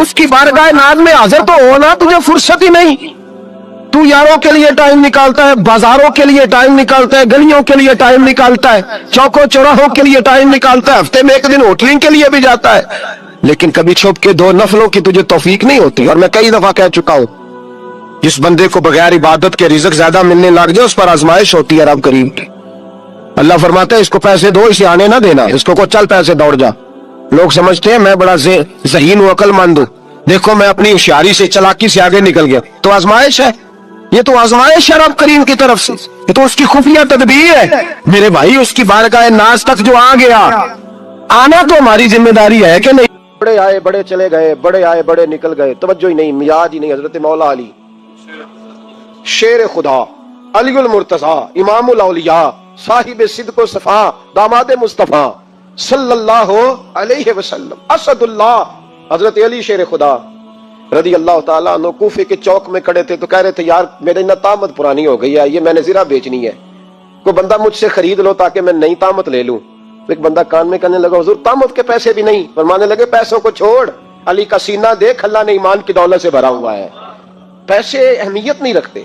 اس کی بارگاہ ناز میں حاضر تو ہونا، تجھے فرصت ہی نہیں. تو یاروں کے لیے ٹائم نکالتا ہے، بازاروں کے لیے ٹائم نکالتا ہے، گلیوں کے لیے ٹائم نکالتا ہے، چوکوں چوراہوں کے لیے ٹائم نکالتا ہے، ہفتے میں ایک دن ہوٹلنگ کے لیے بھی جاتا ہے، لیکن کبھی چھپ کے 2 نفلوں کی تجھے توفیق نہیں ہوتی. اور میں کئی دفعہ کہہ چکا ہوں، جس بندے کو بغیر عبادت کے رزق زیادہ ملنے لگ جائے اس پر آزمائش ہوتی ہے رب کریم کی. اللہ فرماتا ہے اس کو پیسے دو، اسے آنے نہ دینا، اس کو چل پیسے دوڑ جا. لوگ سمجھتے ہیں میں بڑا ذہین ہوں، عقل مند ہوں، دیکھو میں اپنی ہوشیاری سے چلاکی سے آگے نکل گیا. تو آزمائش ہے، یہ تو آزمائش ہے رب کریم کی طرف سے، یہ تو اس کی خفیہ تدبیر ہے. میرے بھائی اس کی بارگاہ ناز تک جو آ گیا، آنا تو ہماری ذمہ داری ہے کہ نہیں. بڑے آئے بڑے چلے گئے، بڑے آئے بڑے نکل گئے، توجہ ہی نہیں، میاد ہی نہیں. حضرت مولا علی شیر خدا، علی المرتضی، امام الاولیاء، صاحب صدق و صفا، داماد مصطفیٰ صلی اللہ علیہ وسلم، اسد اللہ، حضرت علی شیر خدا رضی اللہ تعالیٰ عنہ کوفے کے چوک میں کھڑے تھے تو کہہ رہے تھے یار میری نہ طامت پرانی ہو گئی ہے، یہ میں نے زرہ بیچنی ہے، کوئی بندہ مجھ سے خرید لو تاکہ میں نئی طامت لے لوں. تو ایک بندہ کان میں کہنے لگا حضور طامت کے پیسے بھی نہیں. فرمانے لگے پیسوں کو چھوڑ، علی کا سینہ دیکھ، اللہ نے ایمان کی دولت سے بھرا ہوا ہے. پیسے اہمیت نہیں رکھتے،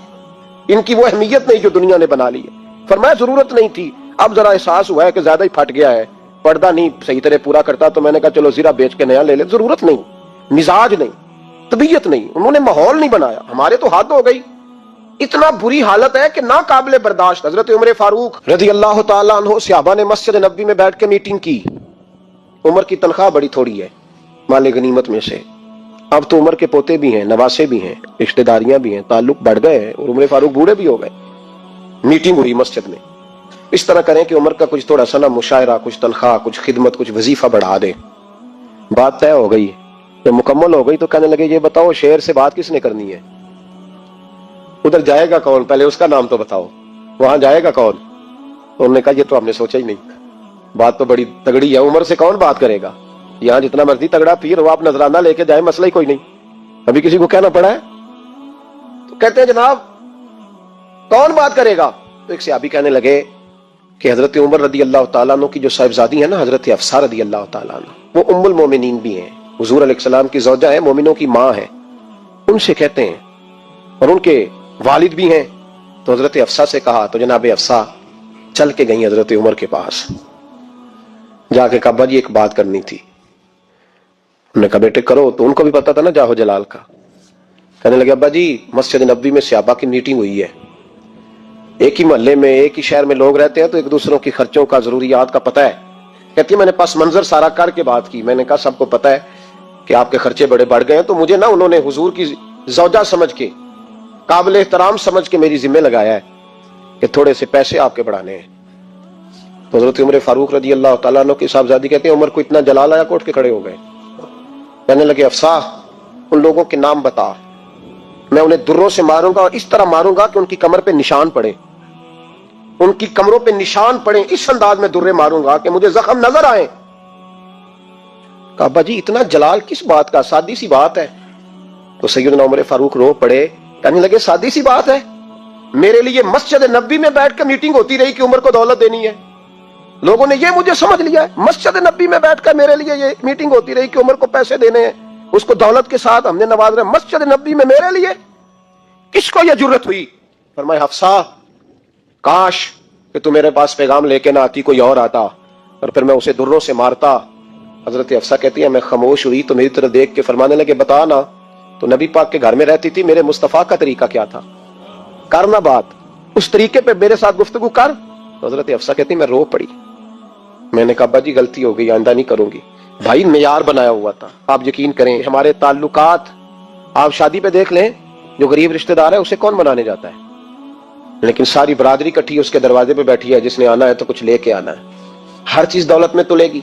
ان کی وہ اہمیت نہیں جو دنیا نے بنا لی ہے. فرمایا ضرورت نہیں تھی، اب ذرا احساس ہوا ہے کہ زیادہ ہی پھٹ گیا ہے، پردہ نہیں صحیح طرح پورا کرتا، تو میں نے کہا چلو زرہ بیچ کے نیا لے لے. ضرورت نہیں، مزاج نہیں، طبیعت نہیں، انہوں نے ماحول نہیں بنایا. ہمارے تو حد ہو گئی، اتنا بری حالت ہے کہ ناقابل برداشت. حضرت عمر فاروق رضی اللہ تعالیٰ عنہ صحابہ نے مسجد نبوی میں بیٹھ کے میٹنگ کی. عمر کی تنخواہ بڑی تھوڑی ہے مال غنیمت میں سے، اب تو عمر کے پوتے بھی ہیں، نواسے بھی ہیں، رشتہ داریاں بھی ہیں، تعلق بڑھ گئے ہیں اور عمر فاروق بوڑھے بھی ہو گئے. میٹنگ ہوئی مسجد میں، اس طرح کریں کہ عمر کا کچھ تھوڑا سا نا مشاعرہ، کچھ تنخواہ، کچھ خدمت، کچھ وظیفہ بڑھا دے. بات طے ہو گئی، جب مکمل ہو گئی تو کہنے لگے یہ بتاؤ شیر سے بات کس نے کرنی ہے؟ ادھر جائے گا کون؟ پہلے اس کا نام تو بتاؤ، وہاں جائے گا کون؟ انہوں نے کہا یہ تو ہم نے سوچا ہی نہیں، بات تو بڑی تگڑی ہے، عمر سے کون بات کرے گا؟ یہاں جتنا مرضی تگڑا پیر ہو، آپ نذرانہ لے کے جائیں، مسئلہ ہی کوئی نہیں. ابھی کسی کو کہنا پڑا ہے؟ تو کہتے ہیں جناب کون بات کرے گا؟ تو ایک صحابی کہنے لگے کہ حضرت عمر رضی اللہ تعالیٰ عنہ کی جو صاحبزادی ہے نا حضرت حفصہ رضی اللہ تعالیٰ عنہ، وہ ام المومنین بھی ہیں، حضور علیہ السلام کی زوجہ ہے، مومنوں کی ماں ہے، ان سے کہتے ہیں، اور ان کے والد بھی ہیں. تو حضرت حفصہ سے کہا تو جناب حفصہ چل کے گئیں حضرت عمر کے پاس، جا کے کہا ابا جی ایک بات کرنی تھی. انہوں نے کہا بیٹے کرو. تو ان کو بھی پتا تھا نا جاہو جلال کا. کہنے لگے ابا جی مسجد نبوی میں صحابہ کی میٹنگ ہوئی ہے، ایک ہی محلے میں ایک ہی شہر میں لوگ رہتے ہیں تو ایک دوسروں کی خرچوں کا ضروریات کا پتہ ہے. کہتی ہے میں نے پس منظر سارا کر کے بات کی، میں نے کہا سب کو پتہ ہے کہ آپ کے خرچے بڑے بڑھ گئے ہیں، تو مجھے نا انہوں نے حضور کی زوجہ سمجھ کے، قابل احترام سمجھ کے میری ذمہ لگایا ہے کہ تھوڑے سے پیسے آپ کے بڑھانے ہیں. تو حضرت عمر فاروق رضی اللہ تعالیٰ عنہ کی صاحبزادی کہتے ہیں عمر کو اتنا جلال آیا کوٹ کے کھڑے ہو گئے. کہنے لگے حفصہ ان لوگوں کے نام بتا، میں انہیں دروں سے ماروں گا اور اس طرح ماروں گا کہ ان کی کمر پہ نشان پڑے، ان کی کمروں پہ نشان پڑے، اس انداز میں درے ماروں گا کہ مجھے زخم نظر آئے. کہا ابا جی اتنا جلال کس بات کا، سادی سی بات ہے. تو سیدنا عمر فاروق رو پڑے، کہنے لگے سادی سی بات ہے، میرے لیے مسجد نبوی میں بیٹھ کے میٹنگ ہوتی رہی کہ عمر کو دولت دینی ہے، لوگوں نے یہ مجھے سمجھ لیا ہے. مسجد نبوی میں بیٹھ کر میرے لیے یہ میٹنگ ہوتی رہی کہ عمر کو پیسے دینے ہیں، اس کو دولت کے ساتھ ہم نے نواز رہے. مسجد نبوی میں میرے لیے کس کو یہ جرت ہوئی؟ فرمایا حفصہ کاش کہ تو میرے پاس پیغام لے کے نہ آتی، کوئی اور آتا اور پھر میں اسے دروں سے مارتا. حضرت حفصہ کہتی ہے میں خاموش ہوئی تو میری طرف دیکھ کے فرمانے لگے بتا نا تو نبی پاک کے گھر میں رہتی تھی، میرے مصطفیٰ کا طریقہ کیا تھا، کرنا بات اس طریقے پہ میرے ساتھ گفتگو کر. تو حضرت حفصہ کہتی میں رو پڑی. میں نے کہا ابا جی غلطی ہو گئی، آئندہ نہیں کروں گی. بھائی معیار بنایا ہوا تھا، آپ یقین کریں ہمارے تعلقات، آپ شادی پہ دیکھ لیں جو غریب رشتہ دار ہے اسے کون بنانے جاتا ہے، لیکن ساری برادری کٹھی اس کے دروازے پہ بیٹھی ہے، جس نے آنا ہے تو کچھ لے کے آنا ہے. ہر چیز دولت میں تلے گی،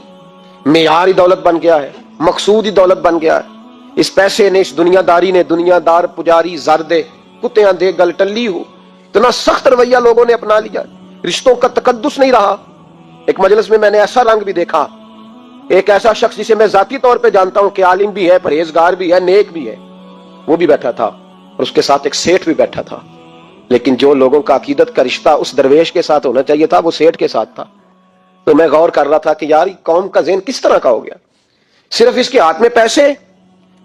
معیار ہی دولت بن گیا ہے، مقصود ہی دولت بن گیا ہے. اس پیسے نے، اس دنیا داری نے، دنیا دار پجاری زردے کتےاں دے گل ٹلی ہو، اتنا سخت رویہ لوگوں نے اپنا لیا، رشتوں کا تقدس نہیں رہا. ایک مجلس میں نے ایسا رنگ بھی دیکھا، ایک ایسا شخص جسے میں ذاتی طور پہ جانتا ہوں کہ عالم بھی ہے، پرہیزگار بھی ہے، نیک بھی ہے، وہ بھی بیٹھا تھا اور اس کے ساتھ ایک سیٹھ بھی بیٹھا تھا، لیکن جو لوگوں کا عقیدت کا رشتہ اس درویش کے ساتھ ہونا چاہیے تھا وہ سیٹھ کے ساتھ تھا. تو میں غور کر رہا تھا کہ یار قوم کا ذہن کس طرح کا ہو گیا، صرف اس کے ہاتھ میں پیسے،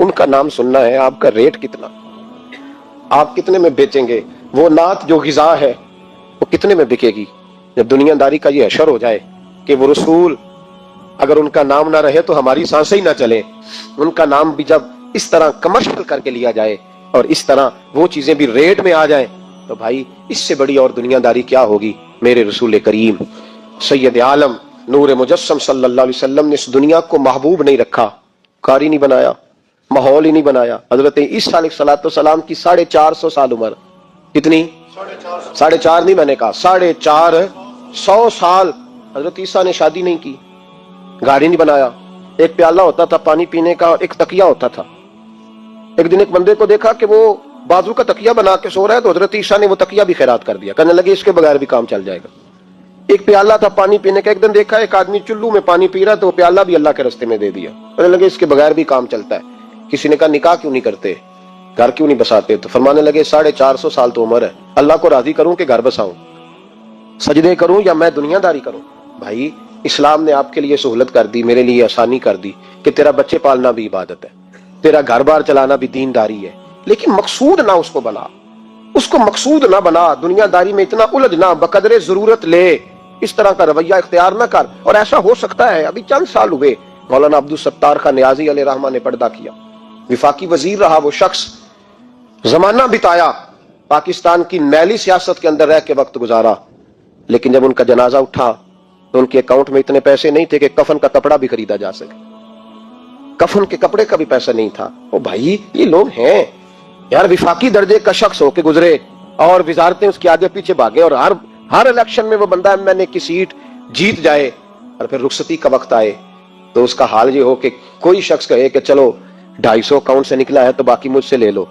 ان کا نام سننا ہے. آپ کا ریٹ کتنا, آپ کتنے میں بیچیں گے؟ وہ نعت جو غذا ہے وہ کتنے میں بکے گی؟ جب دنیا داری کا یہ حشر ہو جائے کہ وہ رسول اگر ان کا نام نہ رہے تو ہماری سانسیں ہی نہ چلے, ان کا نام بھی جب اس طرح کمرشل کر کے لیا جائے اور اس طرح وہ چیزیں بھی ریٹ میں آ جائیں, تو بھائی اس سے بڑی اور دنیا داری کیا ہوگی؟ میرے رسول کریم سید عالم نور مجسم صلی اللہ علیہ وسلم نے اس دنیا کو محبوب نہیں رکھا, قاری نہیں بنایا, ماحول ہی نہیں بنایا. حضرت عیسیٰ علیہ الصلوۃ والسلام کی 450 سال عمر, کتنی؟ 4.5 نہیں, میں نے کہا 450 سال. حضرت عیسیٰ نے شادی نہیں کی, گاڑی نہیں بنایا, ایک پیالہ ہوتا تھا پانی پینے کا اور ایک تکیہ ہوتا تھا. ایک دن ایک بندے کو دیکھا کہ وہ بازو کا تکیہ بنا کے سو رہا ہے, تو حضرت عیسیٰ نے وہ تکیہ بھی خیرات کر دیا, کہنے لگے اس کے بغیر بھی کام چل جائے گا. ایک پیالہ تھا پانی پینے کا, ایک دن دیکھا ایک آدمی چلو میں پانی پی رہا, تو وہ پیالہ بھی اللہ کے راستے میں دے دیا, کہنے لگے اس کے بغیر بھی کام چلتا ہے. کسی نے کہا نکاح کیوں نہیں کرتے, گھر کیوں نہیں بساتے؟ تو فرمانے لگے 450 سال تو عمر ہے, اللہ کو راضی کروں کہ گھر بساؤں, سجدے کروں یا میں دنیا داری کروں؟ بھائی اسلام نے آپ کے لیے سہولت کر دی, میرے لیے آسانی کر دی کہ تیرا بچے پالنا بھی عبادت ہے, تیرا گھر بار چلانا بھی دینداری ہے, لیکن مقصود نہ اس کو بنا, اس کو مقصود نہ بنا, دنیا داری میں اتنا الجھ نہ, بقدر ضرورت لے, اس طرح کا رویہ اختیار نہ کر. اور ایسا ہو سکتا ہے, ابھی چند سال ہوئے مولانا عبدالستار خان نیازی علیہ رحمہ نے پردہ کیا, وفاقی وزیر رہا وہ شخص, زمانہ بتایا, پاکستان کی میلی سیاست کے اندر رہ کے وقت گزارا, لیکن جب ان کا جنازہ اٹھا تو ان کے اکاؤنٹ میں اتنے پیسے نہیں تھے کہ کفن کا کپڑا بھی خریدا جا سکے, کفن کے کپڑے کا بھی پیسہ نہیں تھا. او بھائی یہ لوگ ہیں یار, وفاقی درجے کا شخص ہو کے گزرے اور وزارتیں اس کے آگے پیچھے بھاگے, اور ہر الیکشن میں وہ بندہ ایم این اے کی سیٹ جیت جائے, اور پھر رخصتی کا وقت آئے تو اس کا حال یہ ہو کہ کوئی شخص کہے کہ چلو 250 اکاؤنٹ سے نکلا ہے تو باقی مجھ سے لے لو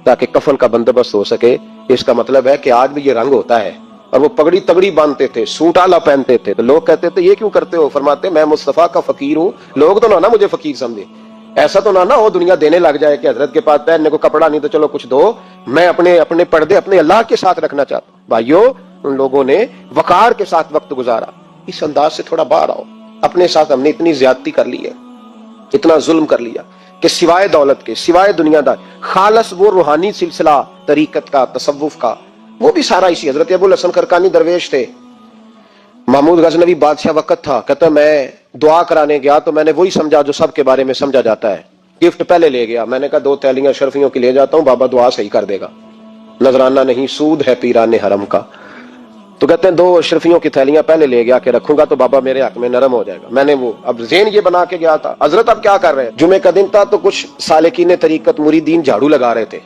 تاکہ کفن کا بندوبست ہو سکے. اس کا مطلب ہے کہ آج بھی یہ رنگ ہوتا ہے. اور وہ پگڑی تگڑی باندھتے تھے, سوٹ آلہ پہنتے تھے, تو لوگ کہتے تھے یہ کیوں کرتے ہو؟ فرماتے میں مصطفیٰ کا فقیر ہوں, لوگ تو نہ مجھے فقیر سمجھے, ایسا تو نہ ہو دنیا دینے لگ جائے کہ حضرت کے پاس پہننے کو کپڑا نہیں تو چلو کچھ دو, میں اپنے پردے اپنے اللہ کے ساتھ رکھنا چاہتا ہوں. بھائیو ان لوگوں نے وقار کے ساتھ وقت گزارا. اس انداز سے تھوڑا باہر آؤ. اپنے ساتھ ہم نے اتنی زیادتی کر لی ہے, اتنا ظلم کر لیا کہ سوائے دولت کے, سوائے دنیا دار, خالص وہ روحانی سلسلہ طریقت کا, تصوف کا, وہ بھی سارا اسی. حضرت ابو الحسن خرقانی درویش تھے, محمود غزنوی بادشاہ وقت تھا, کہتا میں دعا کرانے گیا تو میں نے وہی سمجھا جو سب کے بارے میں سمجھا جاتا ہے, گفٹ پہلے لے گیا, میں نے کہا 2 تھیلیاں شرفیوں کی لے جاتا ہوں, بابا دعا صحیح کر دے گا, نذرانہ نہیں سود ہے پیران حرم کا. تو کہتے ہیں 2 اشرفیوں کی تھیلیاں پہلے لے گیا کہ رکھوں گا تو بابا میرے حق میں نرم ہو جائے گا. میں نے وہ اب ذہن یہ بنا کے گیا تھا. حضرت اب کیا کر رہے ہیں, جمعے کا دن تھا تو کچھ سالکین طریقت مریدین جھاڑو لگا رہے تھے,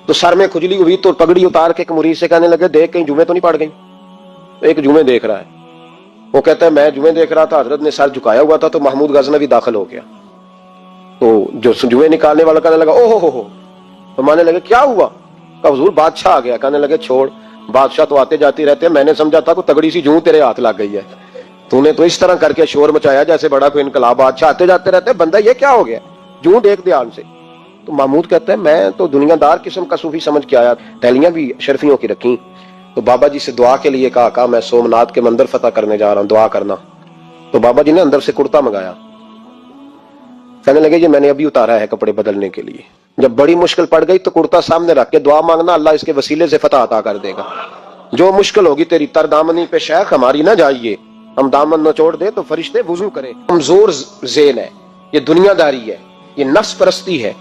تو سر میں کھجلی ہوئی تو پگڑی اتار کے ایک مرید سے کہنے لگے دیکھ کہیں جمعے تو نہیں پڑ گئی. ایک جمعے دیکھ رہا ہے, وہ کہتا ہے میں جمعے دیکھ رہا تھا, حضرت نے سر جھکایا ہوا تھا تو محمود غزنوی داخل ہو گیا, تو جو جمعے نکالنے والا کہنے لگا او ہو, تو مانے لگے کیا ہوا؟ کہ حضور بادشاہ آ گیا. کہنے لگے چھوڑ, بادشاہ تو آتے جاتے رہتے ہیں, میں نے سمجھا تھا کوئی تگڑی سی جوں تیرے ہاتھ لگ گئی ہے, تو نے تو اس طرح کر کے شور مچایا جیسے بڑا کوئی انقلاب, بادشاہ آتے جاتے رہتے ہیں, بندہ یہ کیا ہو گیا, جوں دیکھ دھیان سے. تو محمود کہتا ہے میں تو دنیا دار قسم کا صوفی سمجھ کے آیا, تھیلیاں بھی شرفیوں کی رکھیں, تو بابا جی سے دعا کے لیے کہا میں سومناتھ کے مندر فتح کرنے جا رہا ہوں, دعا کرنا. تو بابا جی نے اندر سے کرتا منگایا, کہنے لگے یہ میں نے ابھی اتارا ہے کپڑے بدلنے کے لیے, جب بڑی مشکل پڑ گئی تو کرتا سامنے رکھ کے دعا مانگنا, اللہ اس کے وسیلے سے فتح عطا کر دے گا. جو مشکل ہوگی تیری تر دامنی پہ شیخ ہماری نہ جائیے, ہم دامن نہ چھوڑ دے تو فرشتے وضو کریں. کمزور ذہن ہے, یہ دنیا داری ہے, یہ نفس پرستی ہے,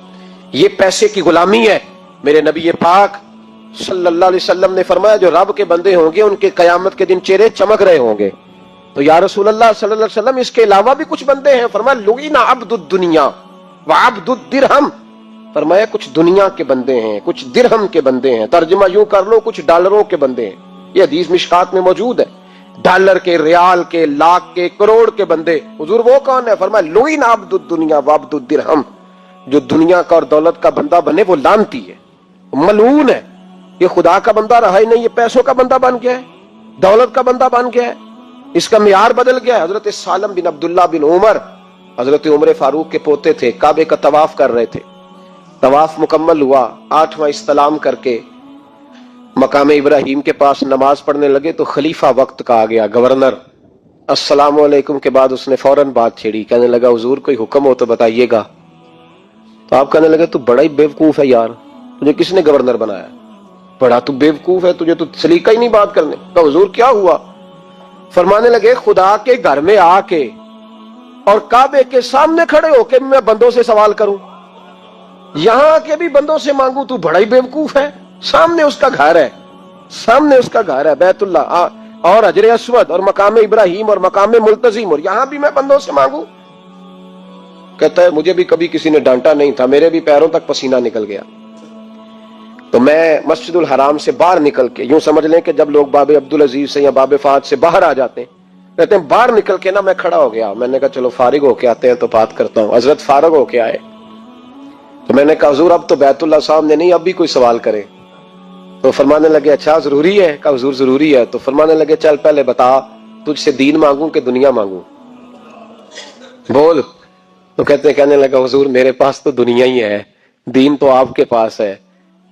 یہ پیسے کی غلامی ہے. میرے نبی پاک صلی اللہ علیہ وسلم نے فرمایا جو رب کے بندے ہوں گے ان کے قیامت کے دن چہرے چمک رہے ہوں گے. تو یا رسول اللہ صلی اللہ علیہ وسلم اس کے علاوہ بھی کچھ بندے ہیں. فرمایا لعن عبد الدنیا وعبد الدرہم, فرمایا کچھ دنیا کے بندے ہیں, کچھ درہم کے بندے ہیں, ترجمہ یوں کر لو کچھ ڈالروں کے بندے ہیں. یہ حدیث مشکات میں موجود ہے, ڈالر کے, ریال کے, لاکھ کے, کروڑ کے بندے. حضور وہ کون ہے؟ فرمایا لعن عبد الدنیا وعبد الدرہم, جو دنیا کا اور دولت کا بندہ بنے وہ لعنتی ہے, ملعون ہے. یہ خدا کا بندہ رہا ہی نہیں, یہ پیسوں کا بندہ بن گیا ہے, دولت کا بندہ بن گیا ہے, اس کا معیار بدل گیا ہے. حضرت سالم بن عبداللہ بن عمر حضرت عمر فاروق کے پوتے تھے, کعبے کا طواف کر رہے تھے. طواف مکمل ہوا, 8واں استلام کر کے مقام ابراہیم کے پاس نماز پڑھنے لگے تو خلیفہ وقت کا آ گیا, گورنر. السلام علیکم کے بعد اس نے فوراً بات چھیڑی, کہنے لگا حضور کوئی حکم ہو تو بتائیے گا. تو آپ کہنے لگے تو بڑا ہی بیوقوف ہے یار، تجھے کس نے گورنر بنایا؟ بڑا تو بیوقوف ہے، تجھے تو سلیقہ ہی نہیں بات کرنے کا۔ حضور کیا ہوا؟ فرمانے لگے خدا کے گھر میں آ کے اور کعبے کے سامنے کھڑے ہو کے میں بندوں سے سوال کروں، یہاں کے بھی بندوں سے مانگوں، تو بڑا ہی بیوقوف ہے۔ سامنے اس کا گھر ہے، سامنے اس کا گھر ہے بیت اللہ اور حجر اسود اور مقام ابراہیم اور مقام ملتزم، اور یہاں بھی میں بندوں سے مانگوں؟ کہتا ہے مجھے بھی کبھی کسی نے ڈانٹا نہیں تھا، میرے بھی پیروں تک پسینہ نکل گیا، تو میں مسجد الحرام سے باہر نکل کے، یوں سمجھ لیں کہ جب لوگ باب عبدالعزیز سے یا باب فہد سے باہر آ جاتے ہیں، کہتے ہیں باہر نکل کے نا میں کھڑا ہو گیا، میں نے کہا چلو فارغ ہو کے آتے ہیں تو بات کرتا ہوں۔ حضرت فارغ ہو کے آئے تو میں نے کہا حضور اب تو بیت اللہ سامنے نہیں، اب بھی کوئی سوال کرے؟ تو فرمانے لگے اچھا ضروری ہے؟ کہا حضور ضروری ہے۔ تو فرمانے لگے چل پہلے بتا تجھ سے دین مانگوں کہ دنیا مانگوں، بول۔ تو کہنے لگا حضور میرے پاس تو دنیا ہی ہے، دین تو آپ کے پاس ہے۔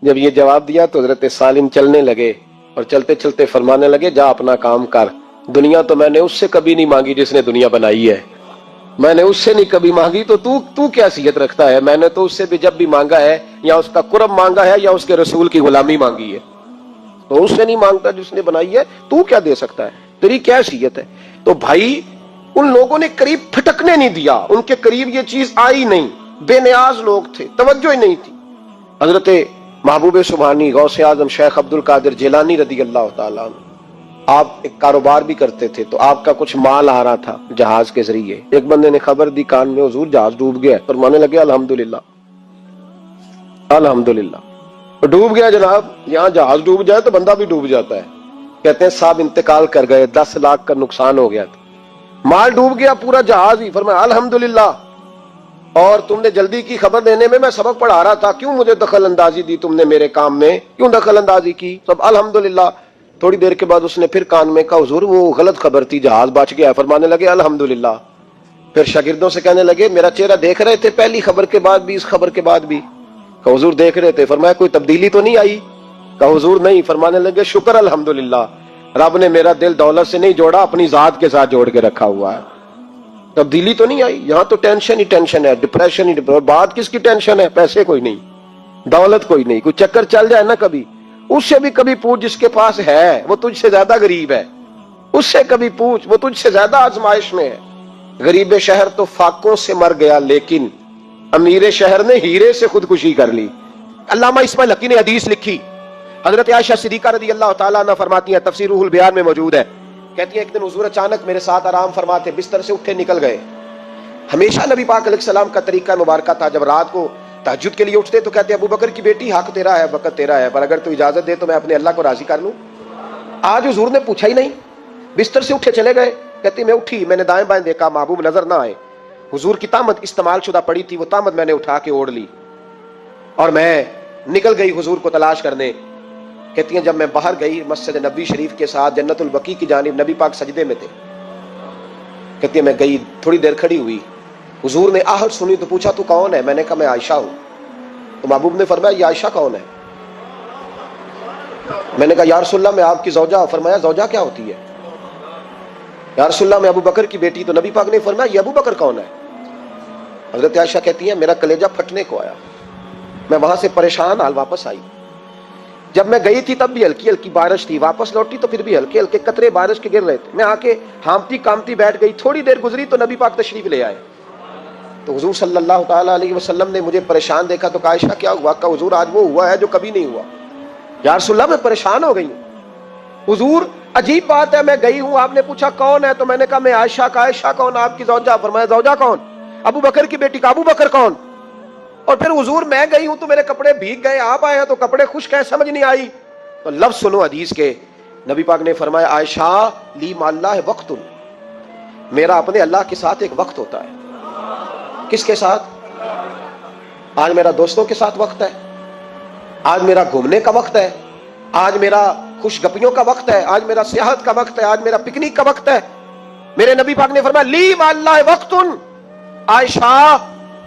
جب یہ جواب دیا تو حضرت سالم چلنے لگے اور چلتے چلتے فرمانے لگے جا اپنا کام کر، دنیا تو میں نے اس سے کبھی نہیں مانگی جس نے دنیا بنائی ہے، میں نے اس سے نہیں کبھی مانگی، تو تو کیا حیثیت رکھتا ہے؟ میں نے تو اس سے بھی جب بھی مانگا ہے یا اس کا قرب مانگا ہے یا اس کے رسول کی غلامی مانگی ہے، تو اس سے نہیں مانگتا جس نے بنائی ہے، تو کیا دے سکتا ہے؟ تیری کیا حیثیت ہے؟ تو بھائی ان لوگوں نے قریب پھٹکنے نہیں دیا، ان کے قریب یہ چیز آئی نہیں، بے نیاز لوگ تھے، توجہ ہی نہیں تھی۔ حضرت محبوب سبحانی غوث اعظم شیخ عبد القادر جیلانی رضی اللہ تعالیٰ عنہ، آپ ایک کاروبار بھی کرتے تھے، تو آپ کا کچھ مال آ رہا تھا جہاز کے ذریعے، ایک بندے نے خبر دی کان میں حضور جہاز ڈوب گیا، فرمانے لگے الحمدللہ الحمدللہ۔ ڈوب گیا جناب، یہاں جہاز ڈوب جائے تو بندہ بھی ڈوب جاتا ہے۔ کہتے ہیں صاحب انتقال کر گئے، 10 لاکھ کا نقصان ہو گیا تھا، مال ڈوب گیا پورا جہاز ہی۔ فرمایا الحمدللہ، اور تم نے جلدی کی خبر دینے میں سبق پڑھا رہا تھا، کیوں مجھے دخل اندازی دی تم نے میرے کام میں، کیوں دخل اندازی کی؟ سب الحمدللہ۔ تھوڑی دیر کے بعد اس نے پھر کان میں کہا حضور وہ غلط خبر تھی، جہاز بچ گیا۔ فرمانے لگے الحمدللہ۔ پھر شاگردوں سے کہنے لگے میرا چہرہ دیکھ رہے تھے پہلی خبر کے بعد بھی، اس خبر کے بعد بھی؟ کہا حضور دیکھ رہے تھے۔ فرمایا کوئی تبدیلی تو نہیں آئی؟ کہا حضور نہیں۔ فرمانے لگے شکر الحمدللہ، رب نے میرا دل دولت سے نہیں جوڑا، اپنی ذات کے ساتھ جوڑ کے رکھا ہوا ہے، تبدیلی تو نہیں آئی۔ یہاں تو ٹینشن ہی ٹینشن ہے، ڈپریشن ہی ڈپریشن۔ بات کس کی ٹینشن ہے؟ پیسے کوئی نہیں، دولت کوئی نہیں، کوئی چکر چل جائے نا کبھی، اس سے بھی کبھی پوچھ جس کے پاس ہے، وہ تجھ سے زیادہ غریب ہے، اس سے کبھی پوچھ، وہ تجھ سے زیادہ آزمائش میں ہے۔ غریب شہر تو فاقوں سے مر گیا، لیکن امیر شہر نے ہیرے سے خودکشی کر لی۔ علامہ اسماعیل حقی نے حدیث لکھی، حضرت عائشہ صدیقہ رضی اللہ تعالیٰ عنہ فرماتی ہیں، تفسیر روح البیان میں موجود ہے، کہتی ہیں ایک دن حضور اچانک میرے ساتھ آرام فرماتے، بستر سے اٹھے نکل گئے۔ ہمیشہ نبی پاک علیہ السلام کا طریقہ مبارکہ تھا، جب رات کو تہجد کے لیے اٹھتے تو کہتے ابو بکر کی بیٹی حق تیرا ہے، وقت تیرا ہے، پر اگر تو اجازت دے تو میں اپنے اللہ کو راضی کر لوں۔ آج حضور نے پوچھا ہی نہیں، بستر سے اٹھے چلے گئے۔ کہتی میں اٹھی، میں نے دائیں بائیں دیکھا، محبوب نظر نہ آئے۔ حضور کی طامت استعمال شدہ پڑی تھی، وہ طامت میں نے اٹھا کے اوڑھ لی اور میں نکل گئی حضور کو تلاش کرنے۔ کہتی ہیں جب میں باہر گئی مسجد نبوی شریف کے ساتھ جنت البقیع کی جانب، نبی پاک سجدے میں تھے۔ کہتی ہے میں گئی، تھوڑی دیر کھڑی ہوئی، حضور نے آہٹ سنی تو پوچھا تو کون ہے؟ میں نے کہا میں عائشہ ہوں۔ تو محبوب نے فرمایا یہ عائشہ کون ہے؟ میں نے کہا یا رسول اللہ میں آپ کی زوجہ۔ فرمایا زوجہ کیا ہوتی ہے؟ یا رسول اللہ میں ابو بکر کی بیٹی۔ تو نبی پاک نے فرمایا یہ ابو بکر کون ہے؟ حضرت عائشہ کہتی ہیں میرا کلیجہ پھٹنے کو آیا، میں وہاں سے پریشان حال واپس آئی۔ جب میں گئی تھی تب بھی ہلکی ہلکی بارش تھی، واپس لوٹی تو پھر بھی ہلکے ہلکے قطرے بارش کے گر رہے تھے۔ میں آ کے ہامتی کامتی بیٹھ گئی، تھوڑی دیر گزری تو نبی پاک تشریف لے آئے۔ تو حضور صلی اللہ تعالیٰ علیہ وسلم نے مجھے پریشان دیکھا تو کہا عائشہ کیا ہوا؟ کہا حضور آج وہ ہوا ہے جو کبھی نہیں ہوا۔ یا رسول اللہ میں پریشان ہو گئی ہوں۔ حضور عجیب بات ہے، میں گئی ہوں، آپ نے پوچھا کون ہے تو میں نے کہا میں عائشہ کا۔ عائشہ کون؟ آپ کی زوجہ۔ فرمایا زوجہ کون؟ ابو بکر کی بیٹی کا۔ ابو بکر کون؟ اور پھر حضور میں گئی ہوں تو میرے کپڑے بھیگ گئے، آپ آئے ہیں تو کپڑے خشک ہیں، سمجھ نہیں آئی۔ تو لفظ سنو حدیث کے، نبی پاک نے فرمایا عائشہ لی مع اللہ وقت، میرا اپنے اللہ کے ساتھ ایک وقت ہوتا ہے۔ کس کے ساتھ؟ آج میرا دوستوں کے ساتھ وقت ہے، آج میرا گھومنے کا وقت ہے، آج میرا خوش گپیوں کا وقت ہے، آج میرا سیاحت کا وقت ہے، آج میرا پکنک کا وقت ہے۔ میرے نبی پاک نے فرمایا لی مع اللہ وقت، عائشہ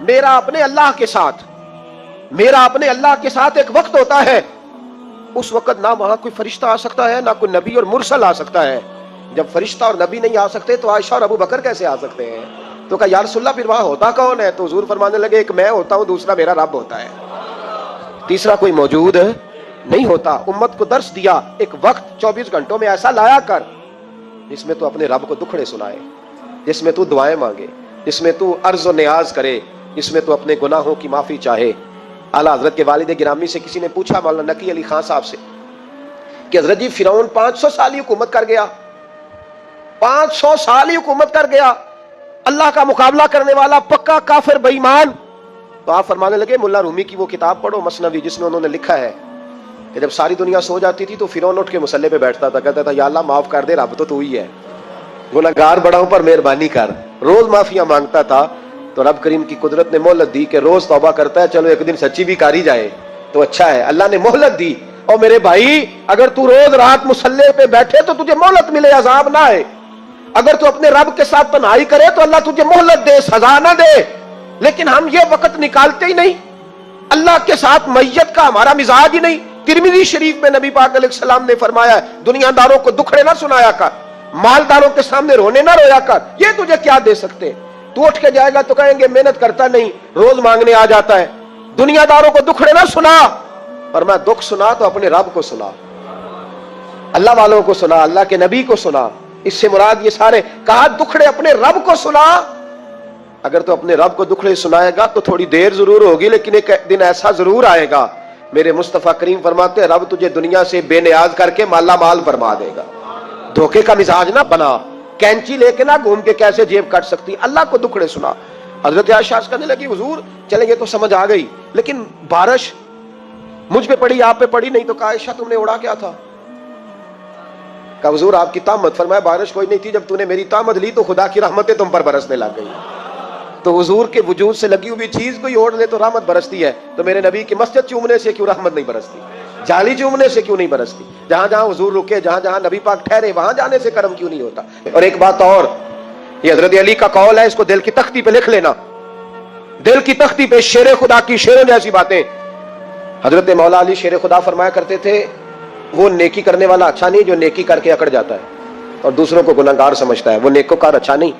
میرا اپنے اللہ کے ساتھ، میرا اپنے اللہ کے ساتھ ایک وقت ہوتا ہے۔ اس وقت نہ وہاں کوئی فرشتہ آ سکتا ہے، نہ کوئی نبی اور مرسل آ سکتا ہے۔ جب فرشتہ اور نبی نہیں آ سکتے تو عائشہ اور ابو بکر کیسے آ سکتے ہیں؟ تو کہا یا رسول اللہ پھر وہاں ہوتا کون ہے؟ تو حضور فرمانے لگے ایک میں ہوتا ہوں، دوسرا میرا رب ہوتا ہے، تیسرا کوئی موجود نہیں ہوتا۔ امت کو درس دیا ایک وقت 24 گھنٹوں میں ایسا لایا کر جس میں تو اپنے رب کو دکھڑے سنائے، جس میں تو دعائیں مانگے، جس میں تو عرض و نیاز کرے، جس میں تو اپنے گناہوں کی معافی چاہے۔ اعلیٰ حضرت کے والد گرامی سے کسی نے پوچھا، مولانا نقی علی خان صاحب سے، کہ حضرت جی فرعون 500 سال ہی حکومت کر گیا، 500 سال ہی حکومت کر گیا، اللہ کا مقابلہ کرنے والا پکا کافر بے ایمان۔ تو آپ فرمانے لگے ملا رومی کی وہ کتاب پڑھو مثنوی، جس میں انہوں نے لکھا ہے کہ جب ساری دنیا سو جاتی تھی تو فرعون اٹھ کے مصلے پہ بیٹھتا تھا، کہتا تھا یا اللہ معاف کر دے، رب تو ہی ہے، گناہگار بڑا ہوں پر مہربانی کر۔ روز معافیاں مانگتا تھا تو رب کریم کی قدرت نے مہلت دی کہ روز توبہ کرتا ہے، چلو ایک دن سچی بھی کاری جائے تو اچھا ہے، اللہ نے مہلت دی۔ اور میرے بھائی اگر تو روز رات مصلے پہ بیٹھے تو تجھے مہلت ملے، عذاب نہ آئے۔ اگر تو اپنے رب کے ساتھ تنہائی کرے تو اللہ تجھے مہلت دے، سزا نہ دے۔ لیکن ہم یہ وقت نکالتے ہی نہیں، اللہ کے ساتھ میت کا ہمارا مزاج ہی نہیں۔ ترمذی شریف میں نبی پاک علیہ السلام نے فرمایا ہے دنیا داروں کو دکھڑے نہ سنایا کر، مالداروں کے سامنے رونے نہ رویا کر، یہ تجھے کیا دے سکتے؟ تو اٹھ کے جائے گا تو کہیں گے محنت کرتا نہیں، روز مانگنے آ جاتا ہے۔ دنیا داروں کو دکھڑے نہ سنا، اور میں دکھ سنا تو اپنے رب کو سنا، اللہ والوں کو سنا، اللہ کے نبی کو سنا۔ اس سے مراد یہ سارے کہا دکھڑے اپنے رب کو سنا۔ اگر تو اپنے رب کو دکھڑے سنائے گا تو تھوڑی دیر ضرور ہوگی، لیکن ایک دن ایسا ضرور آئے گا، میرے مصطفیٰ کریم فرماتے ہیں رب تجھے دنیا سے بے نیاز کر کے مالا مال فرما دے گا۔ دھوکے کا مزاج نہ بنا، کینچی لے کے نہ گھوم کے کیسے جیب کٹ سکتی، اللہ کو دکھڑے سنا۔ حضرت عائشہ کہنے لگی حضور چلیں یہ تو سمجھ آ گئی، لیکن بارش مجھ پہ پڑی آپ پہ پڑی نہیں، تو کہا عائشہ تم نے اڑا کیا تھا؟ کہا حضور آپ کی طامت، فرمایا بارش کوئی نہیں تھی، جب تو نے میری طامت لی تو خدا کی رحمتیں تم پر برسنے لگ گئی۔ تو حضور کے وجود سے لگی ہوئی چیز کوئی اوڑھ لے تو رحمت برستی ہے، تو میرے نبی کی مسجد چومنے سے کیوں رحمت نہیں برستی؟ جالی چومنے سے کیوں نہیں برستی؟ جہاں جہاں حضور رکے، جہاں جہاں نبی پاک ٹھہرے، وہاں جانے سے کرم کیوں نہیں ہوتا؟ اور ایک بات اور، یہ حضرت علی کا قول ہے، اس کو دل کی تختی پہ لکھ لینا، دل کی تختی پہ شیر خدا کی شیروں جیسی باتیں۔ حضرت مولا علی شیر خدا فرمایا کرتے تھے وہ نیکی کرنے والا اچھا نہیں جو نیکی کر کے اکڑ جاتا ہے اور دوسروں کو گناہگار سمجھتا ہے، وہ نیکوکار اچھا نہیں۔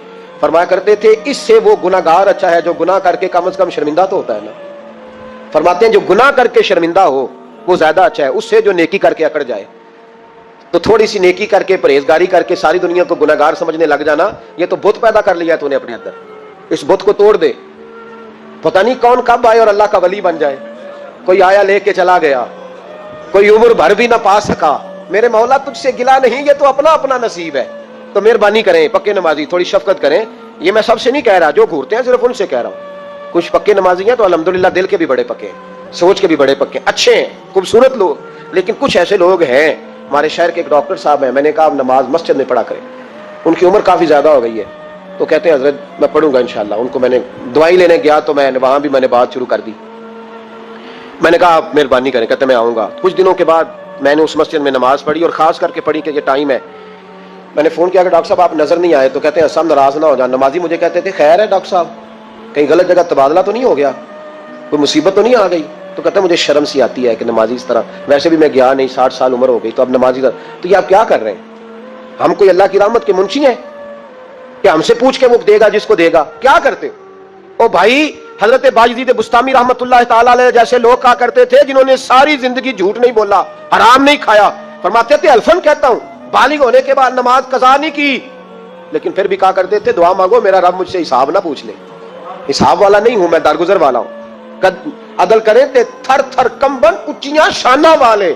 فرمایا کرتے تھے اس سے وہ گناہگار اچھا ہے جو گناہ کر کے کم از کم شرمندہ تو ہوتا ہے نا۔ فرماتے ہیں جو گناہ کر کے شرمندہ ہو وہ زیادہ اچھا ہے اس سے جو نیکی کر کے اکڑ جائے۔ تو تھوڑی سی نیکی کر کے پرہیزگاری کر کے ساری دنیا کو گناہگار سمجھنے لگ جانا، یہ تو بت پیدا کر لیا تو نے اپنے اندر، اس بت کو توڑ دے۔ پتہ نہیں کون کب آئے اور اللہ کا ولی بن جائے، کوئی آیا لے کے چلا گیا، کوئی عمر بھر بھی نہ پا سکا۔ میرے مولا تجھ سے گلا نہیں، یہ تو اپنا اپنا نصیب ہے۔ تو مہربانی کریں پکے نمازی تھوڑی شفقت کریں، یہ میں سب سے نہیں کہہ رہا، جو گھورتے ہیں صرف ان سے کہہ رہا ہوں۔ کچھ پکے نمازی ہیں تو الحمدللہ دل کے بھی بڑے پکے ہیں، سوچ کے بھی بڑے پکے ہیں، اچھے ہیں، خوبصورت لوگ، لیکن کچھ ایسے لوگ ہیں، ہمارے شہر کے ایک ڈاکٹر صاحب ہیں، میں نے کہا آپ نماز مسجد میں پڑھا کریں، ان کی عمر کافی زیادہ ہو گئی ہے، تو کہتے ہیں حضرت میں پڑھوں گا انشاءاللہ۔ ان کو میں نے دوائی لینے گیا تو میں وہاں بھی میں نے بات شروع کر دی، میں نے کہا آپ مہربانی کریں، کہتے میں آؤں گا۔ کچھ دنوں کے بعد میں نے اس مسجد میں نماز پڑھی اور خاص کر کے پڑھی کہ یہ ٹائم ہے، میں نے فون کیا کہ ڈاکٹر صاحب آپ نظر نہیں آئے، تو کہتے ہیں سب ناراض نہ ہو جائیں۔ نمازی مجھے کہتے تھے خیر ہے ڈاکٹر صاحب کہیں غلط جگہ تبادلہ تو نہیں ہو گیا، کوئی مصیبت تو نہیں آ گئی؟ تو کہتے ہیں مجھے شرم سی آتی ہے کہ نمازی اس طرح، ویسے بھی میں گیا نہیں، 60 سال عمر ہو گئی، تو اب نمازی تو یہ آپ کیا کر رہے ہیں؟ ہم کوئی اللہ کی رحمت کے منشی ہیں کہ ہم سے پوچھ کے وہ دے گا جس کو دے گا؟ کیا کرتے ہو؟ او بھائی حضرت باجدید بستامی رحمت اللہ تعالی علیہ جیسے لوگ کہا کرتے تھے جنہوں نے ساری زندگی جھوٹ نہیں بولا، حرام نہیں کھایا، فرماتے تھے الفن کہتا ہوں، بالغ ہونے کے بعد نماز قضا نہیں کی، لیکن پھر بھی کہا کرتے تھے دعا مانگو میرا رب مجھ سے حساب نہ پوچھ لے، حساب والا نہیں ہوں میں، درگزر والا ہوں۔ عدل کریں تے تھر تھر کمبن اچیاں شانہ والے،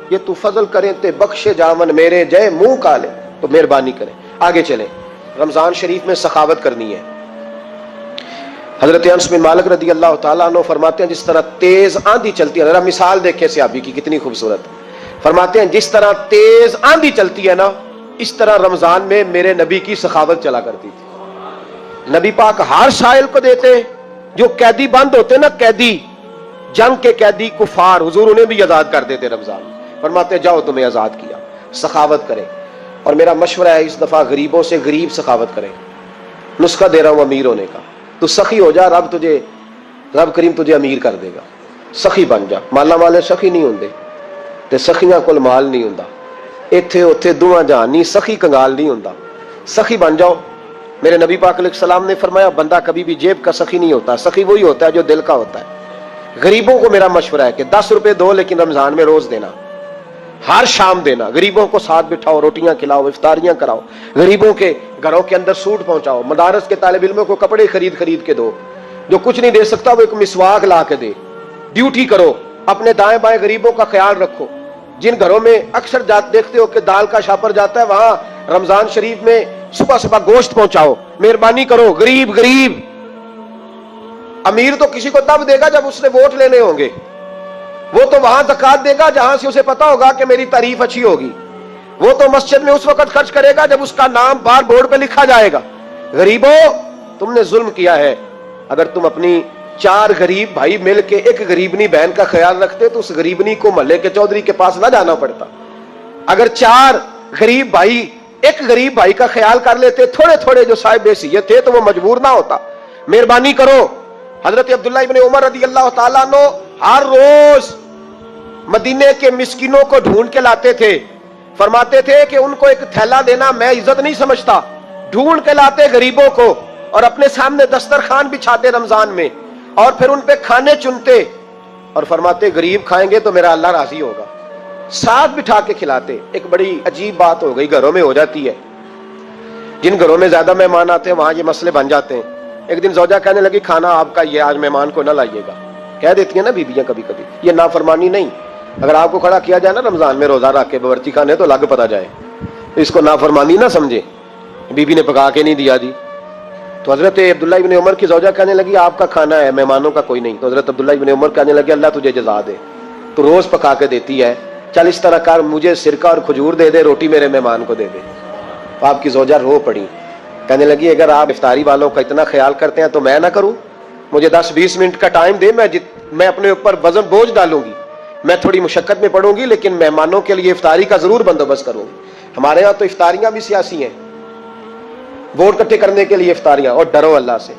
یہ تو فضل کریں تے بخشے جاون میرے جے منہ کالے۔ تو مہربانی کریں آگے چلیں، رمضان شریف میں سخاوت کرنی ہے۔ حضرت انس بن مالک رضی اللہ تعالیٰ عنہ فرماتے ہیں جس طرح تیز آندھی چلتی ہے، ذرا مثال دیکھیں صحابی کی کتنی خوبصورت، فرماتے ہیں جس طرح تیز آندھی چلتی ہے نا، اس طرح رمضان میں میرے نبی کی سخاوت چلا کرتی تھی۔ نبی پاک ہر سائل کو دیتے، جو قیدی بند ہوتے نا، قیدی جنگ کے قیدی کفار، حضور انہیں بھی آزاد کر دیتے رمضان میں، فرماتے جاؤ تمہیں آزاد کیا، سخاوت کریں۔ اور میرا مشورہ ہے اس دفعہ غریبوں سے غریب سخاوت کریں، نسخہ دے رہا ہوں امیر ہونے کا، تو سخی ہو جا، رب کریم تجھے امیر کر دے گا، سخی بن جا۔ مالا والے سخی نہیں ہوندے تے سخیاں کول مال نہیں ہوندا، ایتھے اوتھے دوواں جہان نہیں، سخی کنگال نہیں ہوندا، سخی بن جاؤ۔ میرے نبی پاک علیہ السلام نے فرمایا بندہ کبھی بھی جیب کا سخی نہیں ہوتا، سخی وہی ہوتا ہے جو دل کا ہوتا ہے۔ غریبوں کو میرا مشورہ ہے کہ 10 روپے دو، لیکن رمضان میں روز دینا، ہر شام دینا۔ غریبوں کو ساتھ بٹھاؤ، روٹیاں کھلاؤ، افطاریاں کراؤ، غریبوں کے گھروں کے اندر سوٹ پہنچاؤ، مدارس کے طالب علموں کو کپڑے خرید کے دو، جو کچھ نہیں دے سکتا وہ ایک مسواک لا کے دے۔ ڈیوٹی کرو، اپنے دائیں بائیں غریبوں کا خیال رکھو۔ جن گھروں میں اکثر دیکھتے ہو کہ دال کا شاپر جاتا ہے، وہاں رمضان شریف میں صبح صبح گوشت پہنچاؤ، مہربانی کرو۔ غریب امیر تو کسی کو تب دے گا جب اس نے ووٹ لینے ہوں گے، وہ تو وہاں زکات دے گا جہاں سے اسے پتا ہوگا کہ میری تعریف اچھی ہوگی، وہ تو مسجد میں اس وقت خرچ کرے گا جب اس کا نام بار بورڈ پہ لکھا جائے گا۔ غریبوں، تم نے ظلم کیا ہے۔ اگر تم اپنی 4 غریب بھائی مل کے ایک غریبنی بہن کا خیال رکھتے تو اس غریبنی کو محلے کے چودھری کے پاس نہ جانا پڑتا۔ اگر 4 غریب بھائی ایک غریب بھائی کا خیال کر لیتے، تھوڑے تھوڑے جو صاحب حیثیت تھے، تو وہ مجبور نہ ہوتا۔ مہربانی کرو۔ حضرت عبداللہ ابن عمر رضی اللہ تعالیٰ عنہ ہر روز مدینے کے مسکینوں کو ڈھونڈ کے لاتے تھے، فرماتے تھے کہ ان کو ایک تھیلا دینا میں عزت نہیں سمجھتا، ڈھونڈ کے لاتے غریبوں کو اور اپنے سامنے دسترخوان بچھاتے رمضان میں، اور پھر ان پہ کھانے چنتے اور فرماتے غریب کھائیں گے تو میرا اللہ راضی ہوگا، ساتھ بٹھا کے کھلاتے۔ ایک بڑی عجیب بات ہو گئی، گھروں میں ہو جاتی ہے، جن گھروں میں زیادہ مہمان آتے ہیں وہاں یہ مسئلے بن جاتے ہیں۔ ایک دن زوجہ کہنے لگی کھانا آپ کا یہ آج مہمان کو نہ لائیے گا، کہہ دیتی ہیں نا بیویاں کبھی کبھی، یہ نافرمانی نہیں۔ اگر آپ کو کھڑا کیا جائے نا رمضان میں روزہ رکھ کے باورچی خانے تو لگ پتا جائے، اس کو نافرمانی نہ سمجھے، بیوی نے پکا کے نہیں دیا جی۔ تو حضرت عبداللہ ابن عمر کی زوجہ کہنے لگی آپ کا کھانا ہے، مہمانوں کا کوئی نہیں۔ تو حضرت عبداللہ ابن عمر کہنے لگے اللہ تجھے جزا دے، تو روز پکا کے دیتی ہے، چل اس طرح کر، مجھے سرکہ اور کھجور دے دے، روٹی میرے مہمان کو دے دے۔ تو آپ کی زوجہ رو پڑی، کہنے لگی اگر آپ افطاری والوں کا اتنا خیال کرتے ہیں تو میں نہ کروں؟ مجھے 10-20 منٹ کا ٹائم دے، میں اپنے اوپر وزن بوجھ ڈالوں گی، میں تھوڑی مشقت میں پڑوں گی، لیکن مہمانوں کے لیے افطاری کا ضرور بندوبست کروں گی۔ ہمارے ہاں تو افطاریاں بھی سیاسی ہیں، ووٹ اکٹھے کرنے کے لیے افطاریاں، اور ڈرو اللہ سے۔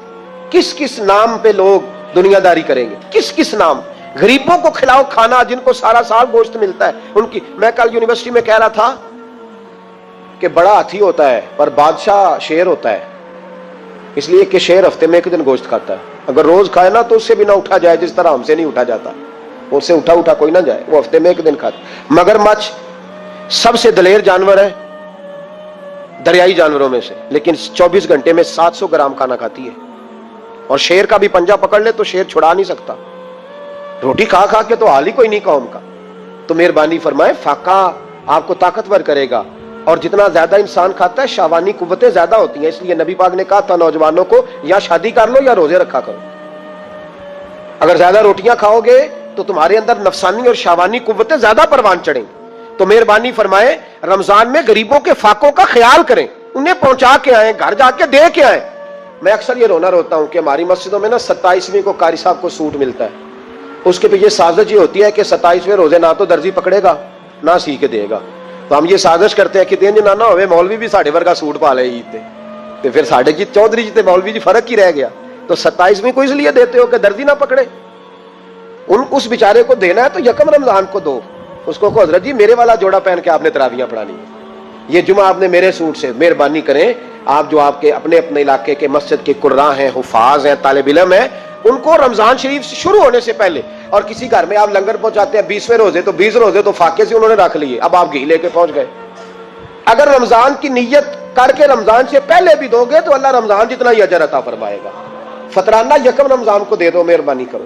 کس کس نام پہ لوگ دنیا داری کریں گے، کس کس نام؟ غریبوں کو کھلاؤ کھانا جن کو سارا سال گوشت ملتا ہے ان کی۔ میں کل یونیورسٹی میں کہہ رہا تھا کہ بڑا ہاتھی ہوتا ہے پر بادشاہ شیر ہوتا ہے، اس لیے کہ شیر ہفتے میں ایک دن گوشت کھاتا ہے، اگر روز کھائے نا تو اس سے بھی نہ اٹھا جائے، جس طرح ہم سے نہیں اٹھا جاتا، اس سے اٹھا کوئی نہ جائے، وہ ہفتے میں ایک دن کھاتا۔ مگرمچھ سب سے دلیر جانور ہے دریائی جانوروں میں سے، لیکن 24 گھنٹے میں 700 گرام کھانا کھاتی ہے، اور شیر کا بھی پنجہ پکڑ لے تو شیر چھڑا نہیں سکتا، روٹی کھا کے تو حال ہی کوئی نہیں قوم کا۔ تو مہربانی فرمائے، فاقہ آپ کو طاقتور کرے گا، اور جتنا زیادہ انسان کھاتا ہے شہوانی قوتیں زیادہ ہوتی ہیں، اس لیے نبی پاک نے کہا تھا نوجوانوں کو یا شادی کر لو یا روزے رکھا کرو۔ اگر زیادہ روٹیاں کھاؤ گے تو تمہارے اندر نفسانی اور شہوانی قوتیں زیادہ پروان چڑھیں۔ تو مہربانی فرمائے رمضان میں غریبوں کے فاقوں کا خیال کریں، انہیں پہنچا کے آئیں، گھر جا کے دے کے آئیں۔ میں اکثر یہ روتا ہوں کہ ہماری مسجدوں میں نا 27ویں کو قاری صاحب کو سوٹ ملتا ہے، اس کے پیچھے سازش یہ ہوتی ہے کہ 27ویں روزے نہ تو درزی پکڑے گا نہ سی کے دے گا، تو ہم یہ سازش کرتے ہیں کہ دین جنانا ہوئے مولوی بھی ساڑھے ورگا سوٹ پا لے عید تے، تو پھر ساڑھے جی چودھری جی تے مولوی جی فرق ہی رہ گیا۔ تو 27ویں کو اس لیے دیتے ہو کہ درزی نہ پکڑے، اس بیچارے کو دینا ہے تو یکم رمضان کو دو، اس کو حضرت جی میرے والا جوڑا پہن کے آپ نے تراویحاں پڑھانی ہے، یہ جمعہ آپ نے میرے سوٹ سے۔ مہربانی کریں، آپ جو آپ کے اپنے علاقے کے مسجد کے قراء ہیں، حفاظ ہیں، طالب علم ہیں، ان کو رمضان شریف شروع ہونے سے پہلے، اور کسی گھر میں آپ لنگر پہنچاتے ہیں 20ویں روزے، تو 20 روزے تو فاقے سے انہوں نے رکھ لیے، اب آپ گھی لے کے پہنچ گئے۔ اگر رمضان کی نیت کر کے رمضان سے پہلے بھی دو گے تو اللہ رمضان جتنا ہی اجر عطا فرمائے گا۔ فطرانہ یکم رمضان کو دے دو، مہربانی کرو،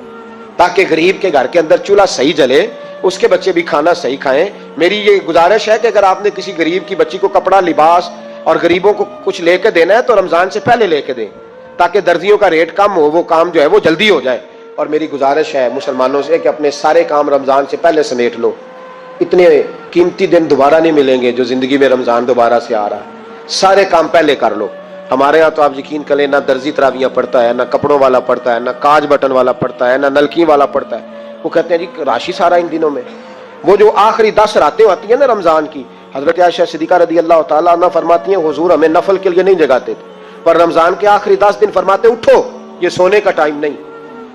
تاکہ غریب کے گھر کے اندر چولہا صحیح جلے، اس کے بچے بھی کھانا صحیح کھائیں۔ میری یہ گزارش ہے کہ اگر آپ نے کسی غریب کی بچی کو کپڑا، لباس اور غریبوں کو کچھ لے کے دینا ہے تو رمضان سے پہلے لے کے دیں، تاکہ درزیوں کا ریٹ کم ہو، وہ کام جو ہے وہ جلدی ہو جائے۔ اور میری گزارش ہے مسلمانوں سے کہ اپنے سارے کام رمضان سے پہلے سمیٹ لو، اتنے قیمتی دن دوبارہ نہیں ملیں گے جو زندگی میں رمضان دوبارہ سے آ رہا ہے، سارے کام پہلے کر لو۔ ہمارے ہاں تو آپ یقین کریں نہ درزی تراویحاں پڑھتا ہے، نہ کپڑوں والا پڑھتا ہے، نہ کاج بٹن والا پڑھتا ہے، نہ نلکی والا پڑھتا ہے، وہ کہتے ہیں جی راشی سارا ان دنوں میں۔ وہ جو آخری 10 راتیں ہوتی ہیں نا رمضان کی، حضرت عائشہ صدیقہ رضی اللہ تعالیٰ عنہ فرماتی ہیں حضور ہمیں نفل کے لیے نہیں جگاتے تھے، پر رمضان کے آخری 10 دن فرماتے اٹھو، یہ سونے کا ٹائم نہیں،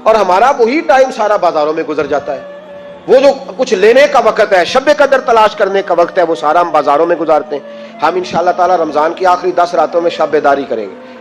اور ہمارا وہی ٹائم سارا بازاروں میں گزر جاتا ہے، وہ جو کچھ لینے کا وقت ہے، شب قدر تلاش کرنے کا وقت ہے، وہ سارا ہم بازاروں میں گزارتے ہیں۔ ہم انشاءاللہ تعالی رمضان کی آخری 10 راتوں میں شب بیداری کریں گے،